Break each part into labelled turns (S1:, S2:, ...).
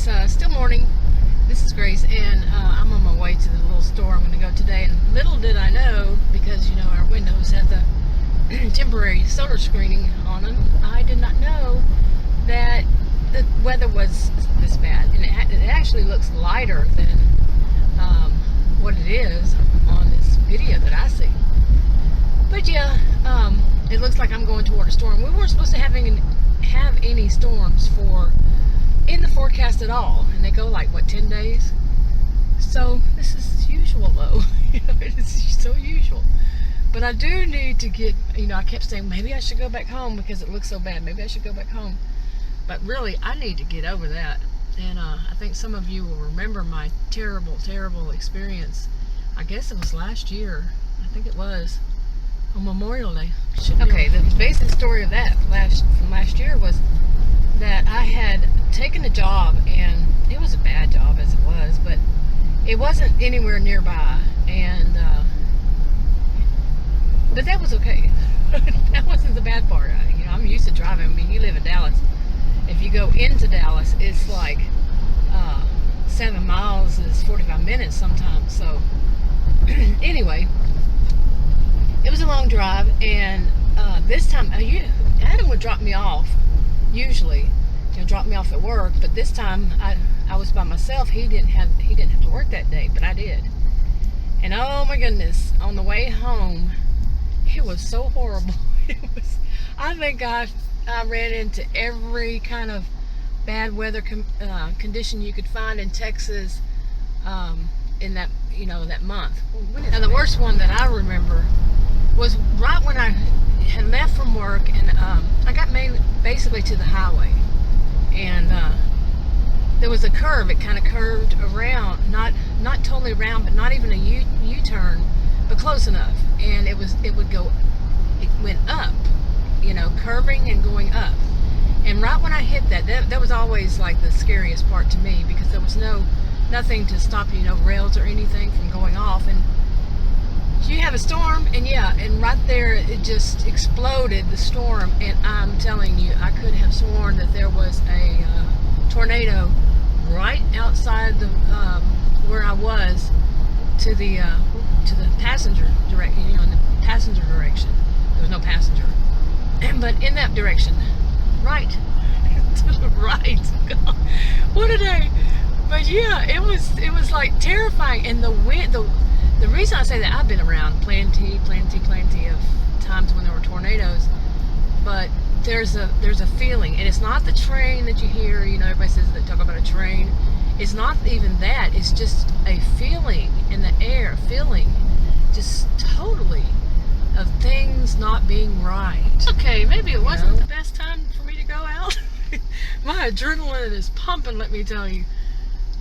S1: It's still morning. This is Grace, and I'm on my way to the little store I'm going to go today. And little did I know, because our windows have the temporary solar screening on them, I did not know that the weather was this bad. And it actually looks lighter than what it is on this video that I see. But yeah, it looks like I'm going toward a storm. We weren't supposed to have any storms in the forecast at all, and they go like 10 days. So this is usual though. It's so usual. But I do need to get, I kept saying maybe I should go back home because it looks so bad. Maybe I should go back home. But really, I need to get over that. And I think some of you will remember my terrible, terrible experience. I guess it was last year. I think it was on Memorial Day. Okay, the basic story of that from last year was that I had taken a job, and it was a bad job as it was, but it wasn't anywhere nearby, and but that was okay. That wasn't the bad part. I'm used to driving. I mean, you live in Dallas. If you go into Dallas, it's like 7 miles is 45 minutes sometimes. So anyway, it was a long drive, and this time Adam would drop me off. Usually, drop me off at work, but this time I was by myself. He didn't have to work that day, but I did. And oh my goodness, on the way home, it was so horrible. I think I ran into every kind of bad weather condition you could find in Texas in that that month. Now the worst one that I remember was right when I had left from work, and I got basically to the highway, and there was a curve. It kind of curved around, not totally around, but not even a U-turn, but close enough. And it went up, curving and going up. And right when I hit that was always like the scariest part to me, because there was nothing to stop you, no rails or anything from going off. And you have a storm, and right there it just exploded, the storm. And I'm telling you, I could have sworn that there was a tornado right outside the where I was to the passenger direction. In the passenger direction, there was no passenger, but in that direction, right to the right. God, what a day! But yeah, it was like terrifying, and the wind. The reason I say that, I've been around plenty of times when there were tornadoes, but there's a feeling, and it's not the train that you hear. Everybody says they talk about a train. It's not even that. It's just a feeling in the air, just totally of things not being right. Okay, maybe it wasn't the best time for me to go out. My adrenaline is pumping, let me tell you.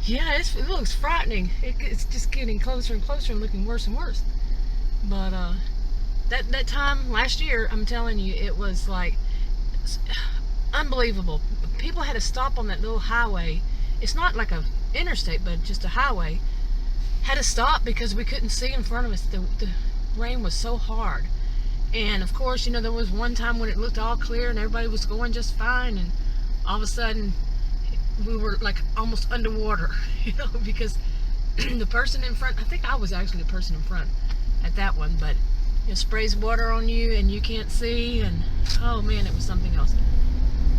S1: Yeah, it looks frightening. It's just getting closer and closer and looking worse and worse. But that time last year, I'm telling you, it was like unbelievable. People had to stop on that little highway. It's not like a interstate, but just a highway. Had to stop because we couldn't see in front of us. The rain was so hard. And of course, there was one time when it looked all clear and everybody was going just fine, and all of a sudden we were like almost underwater, because the person in front, I think I was actually the person in front at that one, but it sprays water on you and you can't see, and oh man, it was something else.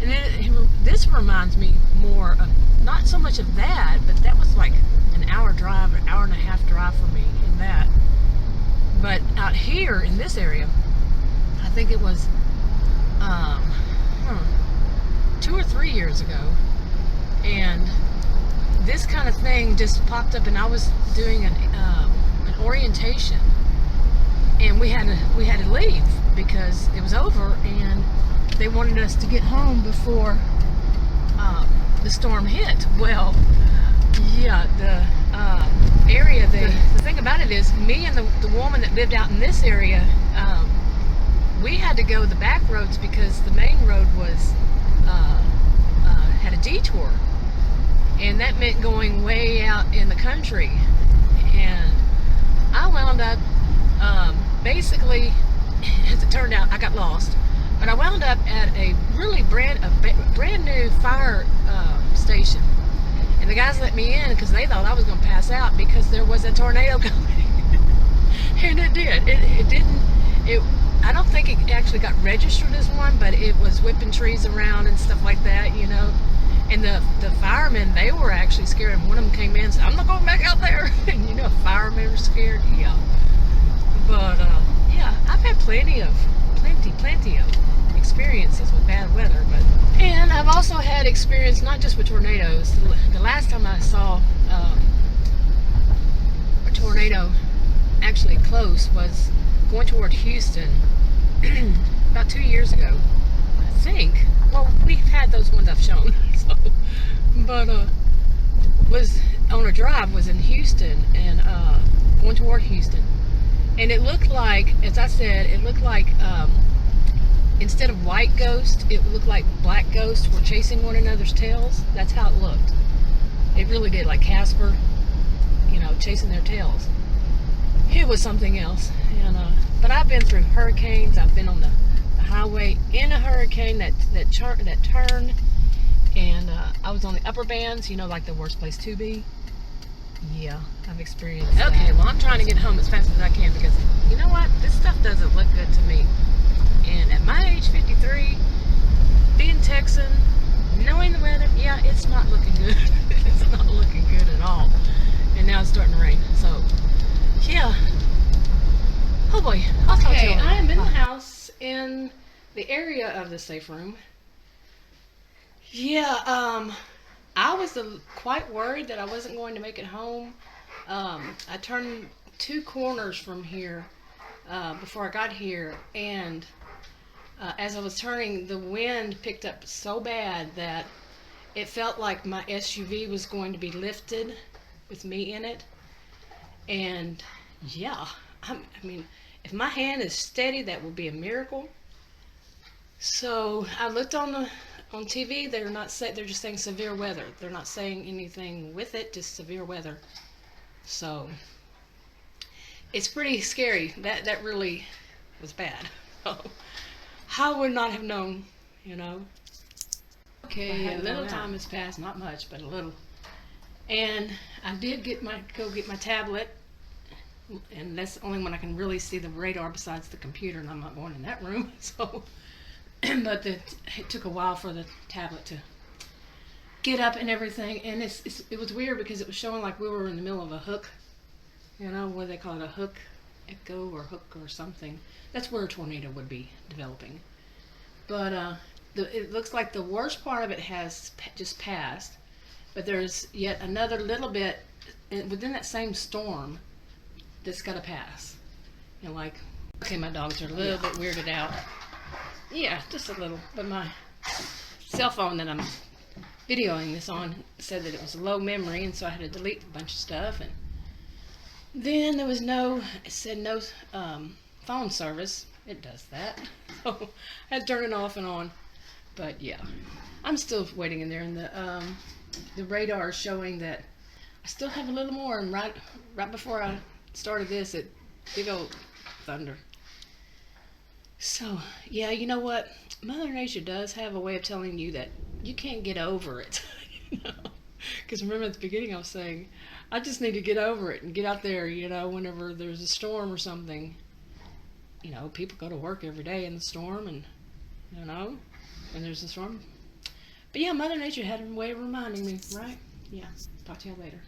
S1: And then this reminds me more of, not so much of that, but that was like an hour drive, an hour and a half drive for me in that. But out here in this area, I think it was 2 or 3 years ago, and this kind of thing just popped up, and I was doing an orientation, and we had to leave because it was over, and they wanted us to get home before the storm hit. Well, yeah, the area, the thing about it is, me and the woman that lived out in this area, we had to go the back roads because the main road was had a detour, and that meant going way out in the country. And I wound up basically, as it turned out, I got lost, but I wound up at a really brand new fire station. And the guys let me in because they thought I was going to pass out because there was a tornado coming. And it did. It didn't. I don't think it actually got registered as one, but it was whipping trees around and stuff like that, you know. And the firemen, they were actually scared. And one of them came in and said, "I'm not going back out there." And you know, firemen were scared. Yeah. But yeah, I've had plenty of experiences with bad weather. And I've also had experience not just with tornadoes. The last time I saw a tornado actually close was going toward Houston about 2 years ago, I think. Well, we've had those ones I've shown. So, but was on a drive, was in Houston, and going toward Houston, and it looked like, as I said, it looked like instead of white ghosts, it looked like black ghosts were chasing one another's tails. That's how it looked. It really did, like Casper, you know, chasing their tails. It was something else. And but I've been through hurricanes. I've been on the highway in a hurricane that turned, and I was on the upper bands, you know, like the worst place to be. Yeah, I've experienced that. Okay, well, I'm trying to get home as fast as I can because, you know what, this stuff doesn't look good to me. And at my age, 53, being Texan, knowing the weather, yeah, it's not looking good. It's not looking good at all. And now it's starting to rain, so yeah. Oh boy. Okay, I am in the house in the area of the safe room. Yeah, I was quite worried that I wasn't going to make it home. I turned 2 corners from here before I got here, and as I was turning, the wind picked up so bad that it felt like my SUV was going to be lifted with me in it. And yeah, I mean, if my hand is steady, that will be a miracle. So I looked on TV. They're just saying severe weather. They're not saying anything with it, just severe weather. So it's pretty scary. That really was bad. I would not have known, you know. Okay, a little time has passed, not much, but a little. And I did go get my tablet, and that's the only one I can really see the radar besides the computer, and I'm not going in that room. So, but it took a while for the tablet to get up and everything, and it was weird because it was showing like we were in the middle of a hook, you know, what do they call it, a hook echo or hook or something. That's where a tornado would be developing. But it looks like the worst part of it has just passed, but there's yet another little bit within that same storm that's got to pass. You know, like, okay, my dogs are a little bit weirded out. Yeah, just a little. But my cell phone that I'm videoing this on said that it was low memory, and so I had to delete a bunch of stuff. And then there was it said no phone service. It does that. So I had to turn it off and on. But yeah, I'm still waiting in there, and the radar is showing that I still have a little more. And right before I started this, it big old thunder. So yeah, you know what? Mother Nature does have a way of telling you that you can't get over it. You know? Because remember at the beginning I was saying, I just need to get over it and get out there, you know, whenever there's a storm or something. You know, people go to work every day in the storm, and, you know, when there's a storm. But yeah, Mother Nature had a way of reminding me, right? Yeah, talk to you later.